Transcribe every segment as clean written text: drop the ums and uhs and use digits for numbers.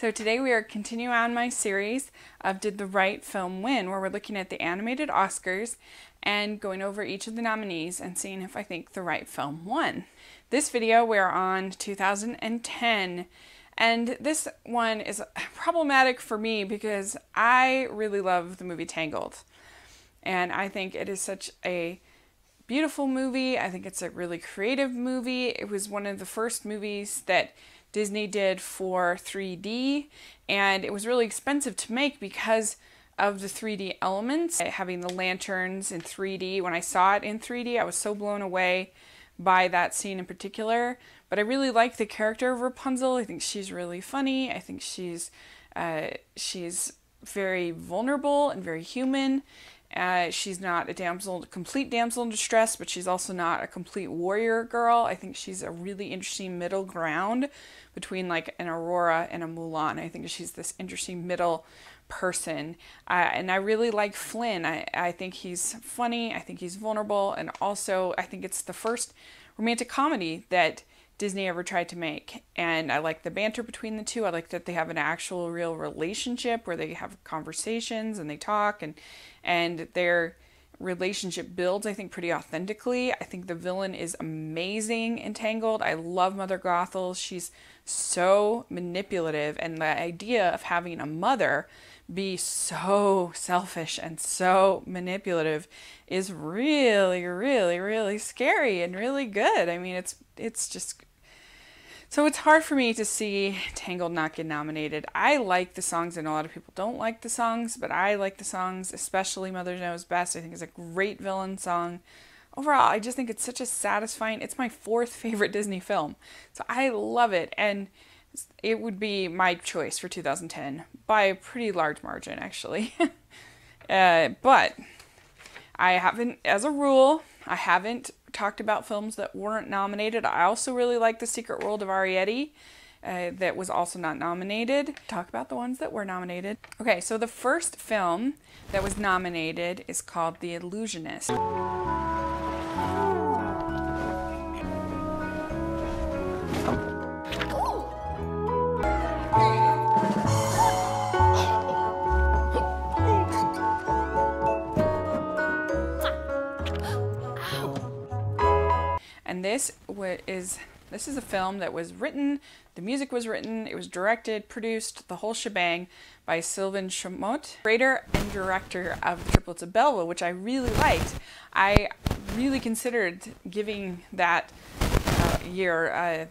So today we are continuing on my series of Did the Right Film Win, where we're looking at the animated Oscars and going over each of the nominees and seeing if I think the right film won. This video we're on 2010, and this one is problematic for me because I really love the movie Tangled. And I think it is such a beautiful movie. I think it's a really creative movie. It was one of the first movies that Disney did for 3D, and it was really expensive to make because of the 3D elements. Having the lanterns in 3D, when I saw it in 3D, I was so blown away by that scene in particular. But I really like the character of Rapunzel. I think she's really funny. I think she's very vulnerable and very human. She's not a complete damsel in distress, but she's also not a complete warrior girl. I think she's a really interesting middle ground between like an Aurora and a Mulan. I think she's this interesting middle person. And I really like Flynn. I think he's funny. I think he's vulnerable. And also I think it's the first romantic comedy that Disney ever tried to make. And I like the banter between the two. I like that they have an actual real relationship where they have conversations and they talk, and their relationship builds, I think, pretty authentically. I think the villain is amazing in Tangled. I love Mother Gothel. She's so manipulative, and the idea of having a mother be so selfish and so manipulative is really, really, really scary and really good. I mean, it's just... So it's hard for me to see Tangled not get nominated. I like the songs, and a lot of people don't like the songs, but I like the songs, especially Mother Knows Best. I think it's a great villain song. Overall, I just think it's such a satisfying... It's my fourth favorite Disney film, so I love it, and it would be my choice for 2010 by a pretty large margin, actually. But I haven't, as a rule, I haven't talked about films that weren't nominated. I also really like The Secret World of Arrietty, that was also not nominated. Talk about the ones that were nominated. Okay, so the first film that was nominated is called The Illusionist. And this is a film that was written, the music was written, it was directed, produced, the whole shebang by Sylvain Chomet, creator and director of Triplets of Belleville, which I really liked. I really considered giving that year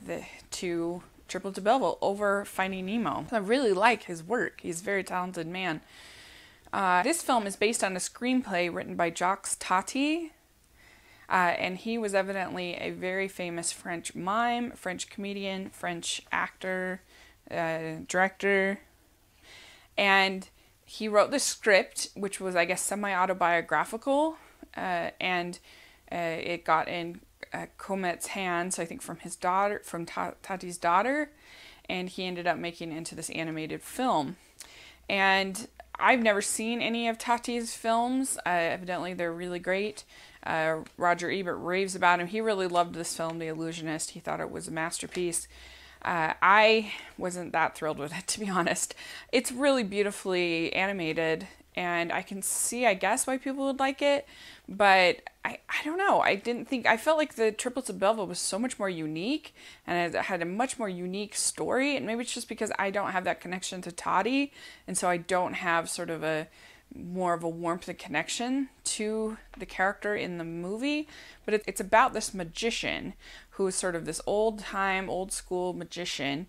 to Triplets of Belleville over Finding Nemo. I really like his work. He's a very talented man. This film is based on a screenplay written by Jacques Tati. And he was evidently a very famous French mime, French comedian, French actor, director. And he wrote the script, which was, I guess, semi-autobiographical. And it got in Chomet's hands, I think, from his daughter, from Tati's daughter. And he ended up making it into this animated film. And I've never seen any of Tati's films. Evidently, they're really great. Roger Ebert raves about him. He really loved this film, The Illusionist. He thought it was a masterpiece. I wasn't that thrilled with it, to be honest. It's really beautifully animated, and I can see, I guess, why people would like it, but I don't know. I felt like the Triplets of Belleville was so much more unique, and it had a much more unique story, and maybe it's just because I don't have that connection to Tati, and so I don't have sort of more of a warmth and connection to the character in the movie. But it's about this magician who is sort of this old school magician,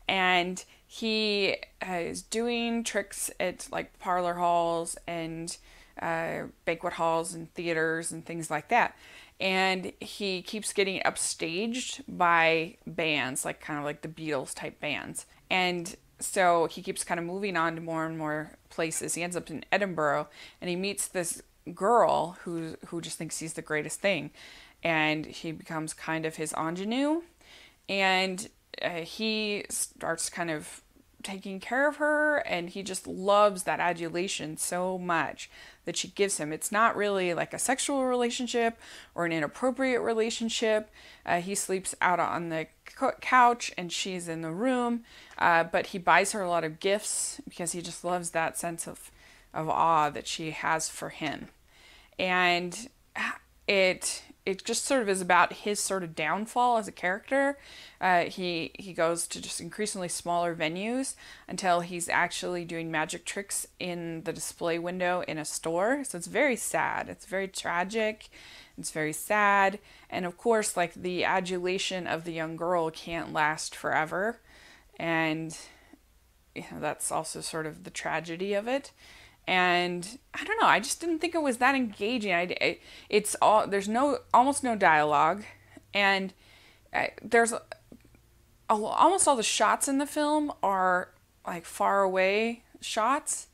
and he is doing tricks at like parlor halls and banquet halls and theaters and things like that. And he keeps getting upstaged by bands, like kind of like the Beatles type bands. And so he keeps kind of moving on to more and more places. He ends up in Edinburgh, and he meets this girl who just thinks he's the greatest thing. And he becomes kind of his ingenue. And he starts kind of taking care of her, and he just loves that adulation so much that she gives him. It's not really like a sexual relationship or an inappropriate relationship. He sleeps out on the couch and she's in the room, but he buys her a lot of gifts because he just loves that sense of awe that she has for him. And it just sort of is about his sort of downfall as a character. He goes to just increasingly smaller venues until he's actually doing magic tricks in the display window in a store. So it's very sad. It's very tragic. It's very sad. And of course, like, the adulation of the young girl can't last forever. And that's also sort of the tragedy of it. And I don't know, I just didn't think it was that engaging. There's almost no dialogue, and there's almost all the shots in the film are like far away shots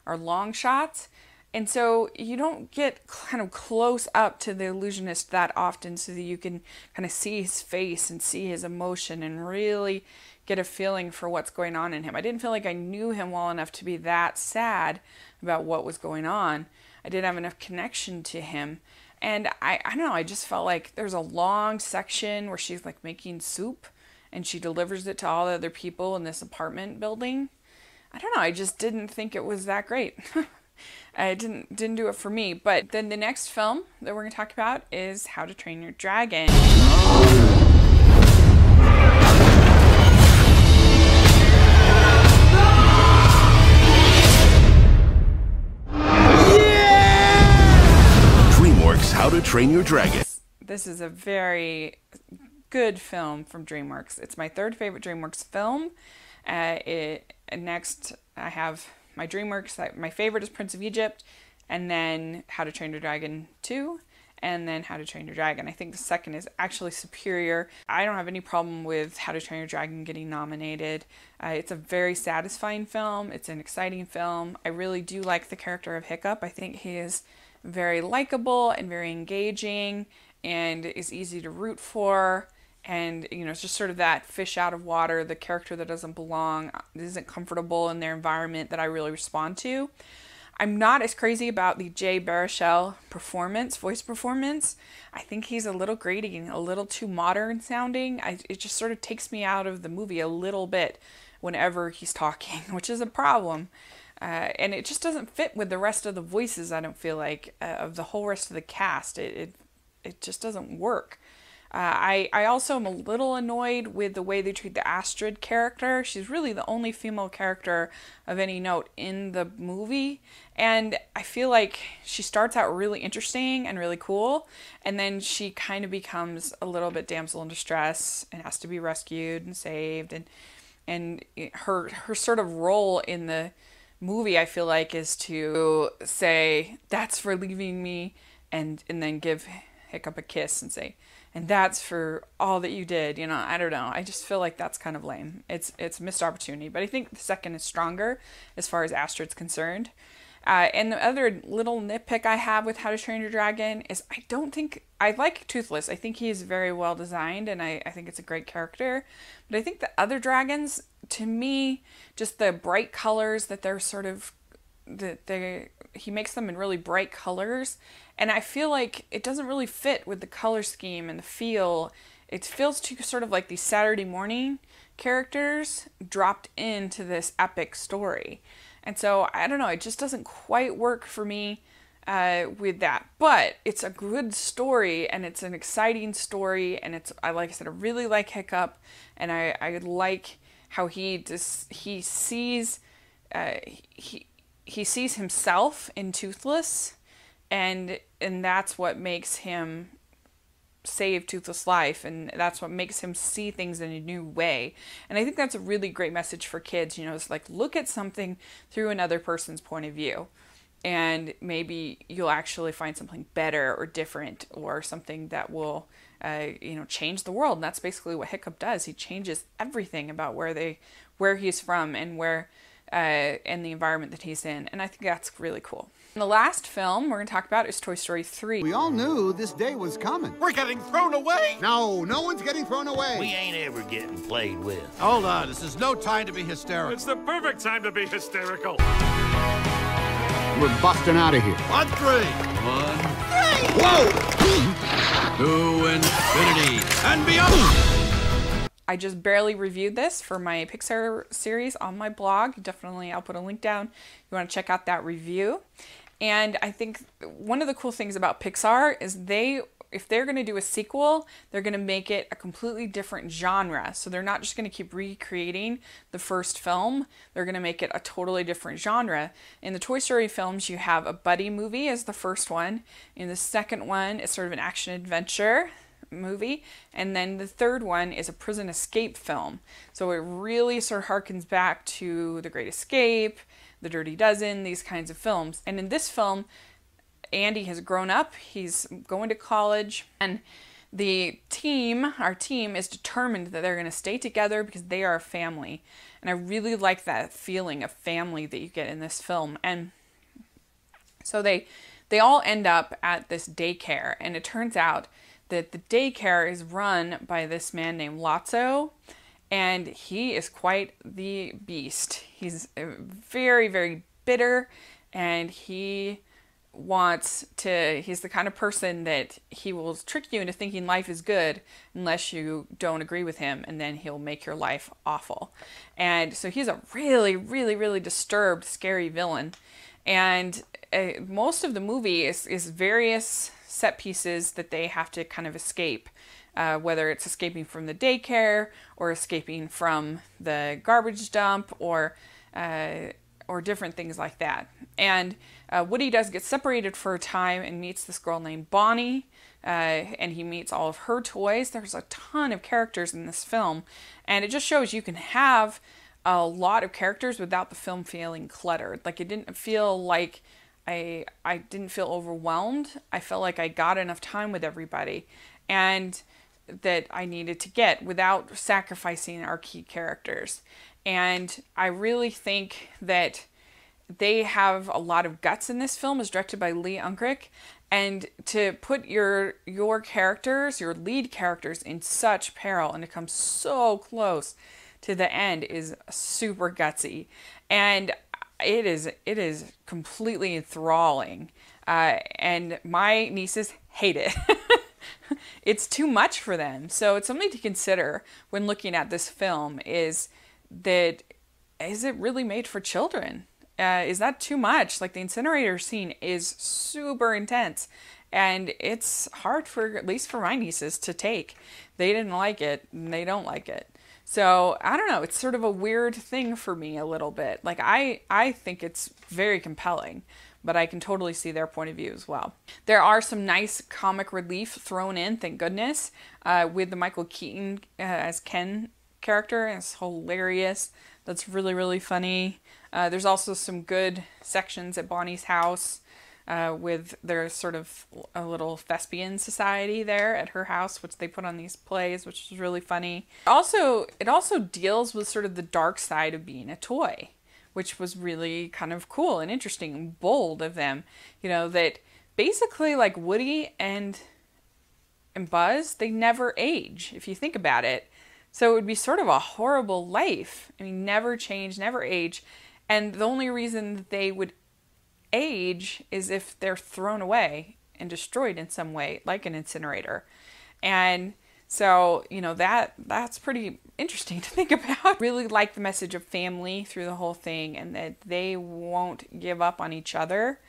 or long shots, and so you don't get kind of close up to the illusionist that often, so that you can kind of see his face and see his emotion and really get a feeling for what's going on in him. I didn't feel like I knew him well enough to be that sad about what was going on. I didn't have enough connection to him. And I don't know, I just felt like there's a long section where she's like making soup and she delivers it to all the other people in this apartment building. I don't know, I just didn't think it was that great. It didn't do it for me. But then the next film that we're going to talk about is How to Train Your Dragon. How to Train Your Dragon. This is a very good film from DreamWorks. It's my third favorite DreamWorks film. Next, I have my DreamWorks. My favorite is Prince of Egypt, and then How to Train Your Dragon 2, and then How to Train Your Dragon. I think the second is actually superior. I don't have any problem with How to Train Your Dragon getting nominated. It's a very satisfying film. It's an exciting film. I really do like the character of Hiccup. I think he is very likable and very engaging and is easy to root for, and it's just sort of that fish out of water, the character that doesn't belong, isn't comfortable in their environment, that I really respond to. I'm not as crazy about the Jay Baruchel voice performance. I think he's a little grating, a little too modern sounding. It just sort of takes me out of the movie a little bit whenever he's talking, which is a problem. And it just doesn't fit with the rest of the voices, I don't feel like, of the whole rest of the cast. It just doesn't work. I also am a little annoyed with the way they treat the Astrid character. She's really the only female character of any note in the movie. And I feel like she starts out really interesting and really cool, and then she kind of becomes a little bit damsel in distress and has to be rescued and saved. And her sort of role in the movie, I feel like, is to say, that's for leaving me, and then give Hiccup a kiss and say, and that's for all that you did. I don't know. I just feel like that's kind of lame. It's a missed opportunity. But I think the second is stronger as far as Astrid's concerned. And the other little nitpick I have with How to Train Your Dragon is I like Toothless. I think he's very well designed, and I think it's a great character. But I think the other dragons, to me, just the bright colors that they're sort of, he makes them in really bright colors, and I feel like it doesn't really fit with the color scheme and the feel. It feels too sort of like these Saturday morning characters dropped into this epic story. And so, I don't know, it just doesn't quite work for me with that. But it's a good story, and it's an exciting story, and like I said, I really like Hiccup, and I like how he sees himself in Toothless, and that's what makes him save Toothless' life, and that's what makes him see things in a new way. And I think that's a really great message for kids. It's like, look at something through another person's point of view, and maybe you'll actually find something better or different, or something that will change the world. And that's basically what Hiccup does. He changes everything about where he's from and and the environment that he's in, and I think that's really cool. And the last film we're going to talk about is Toy Story 3. We all knew this day was coming. We're getting thrown away. No, no one's getting thrown away. We ain't ever getting played with. Hold on, this is no time to be hysterical. It's the perfect time to be hysterical. We're busting out of here. On three. 1, Whoa! to infinity and beyond. I just barely reviewed this for my Pixar series on my blog. Definitely, I'll put a link down. You want to check out that review. And I think one of the cool things about Pixar is if they're going to do a sequel, they're going to make it a completely different genre. So they're not just going to keep recreating the first film. They're going to make it a totally different genre. In the Toy Story films, you have a buddy movie as the first one. In the second one, it's sort of an action-adventure movie, and then the third one is a prison escape film. So it really sort of harkens back to The Great Escape, The Dirty Dozen, these kinds of films. And in this film, Andy has grown up, he's going to college, and our team is determined that they're going to stay together because they are a family. And I really like that feeling of family that you get in this film. And so they all end up at this daycare, and it turns out that the daycare is run by this man named Lotso, and he is quite the beast. He's very, very bitter, and he's the kind of person that he will trick you into thinking life is good unless you don't agree with him, and then he'll make your life awful. And so he's a really, really, really disturbed, scary villain. And most of the movie is various set pieces that they have to kind of escape, whether it's escaping from the daycare or escaping from the garbage dump or different things like that. And Woody does get separated for a time and meets this girl named Bonnie, and he meets all of her toys. There's a ton of characters in this film, and it just shows you can have a lot of characters without the film feeling cluttered. Like, it didn't feel like I didn't feel overwhelmed. I felt like I got enough time with everybody and that I needed to get without sacrificing our key characters. And I really think that they have a lot of guts in this film. It's directed by Lee Unkrich, and to put your characters, your lead characters, in such peril and to come so close to the end is super gutsy. And it is completely enthralling, and my nieces hate it. It's too much for them. So it's something to consider when looking at this film, is it really made for children? Is that too much? Like, the incinerator scene is super intense, and it's hard at least for my nieces to take. They didn't like it, and they don't like it. So, I don't know, it's sort of a weird thing for me a little bit. Like, I think it's very compelling, but I can totally see their point of view as well. There are some nice comic relief thrown in, thank goodness, with the Michael Keaton as Ken character. It's hilarious. That's really, really funny. There's also some good sections at Bonnie's house, with their sort of a little thespian society there at her house, which they put on these plays, which is really funny. It also deals with sort of the dark side of being a toy, which was really kind of cool and interesting and bold of them. You know, that basically, like, Woody and Buzz, they never age, if you think about it. So it would be sort of a horrible life. I mean, never change, never age. And the only reason that they would age is if they're thrown away and destroyed in some way, like an incinerator. And so, you know, that's pretty interesting to think about. Really like the message of family through the whole thing, and that they won't give up on each other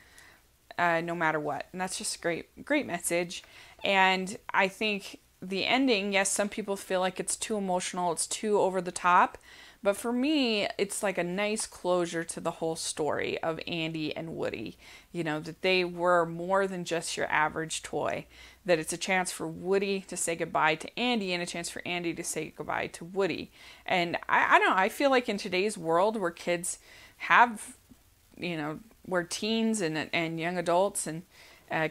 no matter what. And that's just a great message. And I think the ending, yes, some people feel like it's too emotional, it's too over the top. But for me, it's like a nice closure to the whole story of Andy and Woody. You know, that they were more than just your average toy. That it's a chance for Woody to say goodbye to Andy and a chance for Andy to say goodbye to Woody. And I don't know, I feel like in today's world where kids have, you know, where teens and young adults and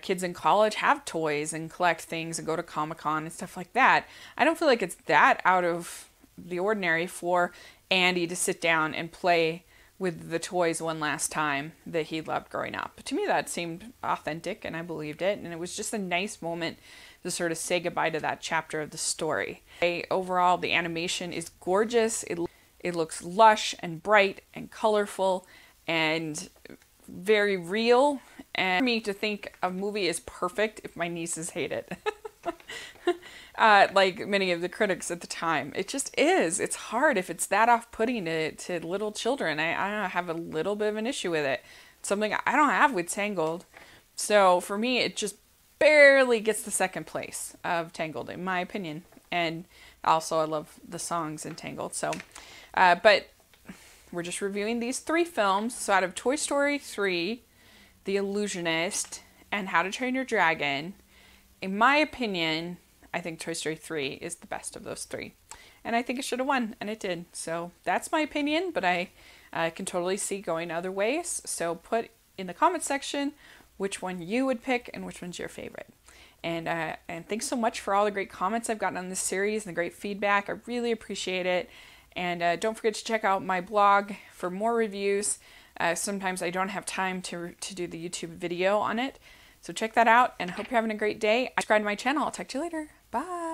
kids in college have toys and collect things and go to Comic-Con and stuff like that, I don't feel like it's that out of the ordinary for Andy to sit down and play with the toys one last time that he loved growing up. But to me, that seemed authentic, and I believed it. And it was just a nice moment to sort of say goodbye to that chapter of the story. Overall, the animation is gorgeous. It looks lush and bright and colorful and very real. And for me to think a movie is perfect if my nieces hate it. Like many of the critics at the time. It just is. It's hard if it's that off-putting to little children. I have a little bit of an issue with it. It's something I don't have with Tangled. So for me, it just barely gets the second place of Tangled, in my opinion. And also, I love the songs in Tangled. So, but we're just reviewing these 3 films. So out of Toy Story 3, The Illusionist, and How to Train Your Dragon, in my opinion, I think Toy Story 3 is the best of those 3. And I think it should have won, and it did. So that's my opinion, but I can totally see going other ways. So put in the comment section which one you would pick and which one's your favorite. And thanks so much for all the great comments I've gotten on this series and the great feedback. I really appreciate it. And don't forget to check out my blog for more reviews. Sometimes I don't have time to do the YouTube video on it. So check that out, and I hope you're having a great day. Subscribe to my channel. I'll talk to you later. Bye.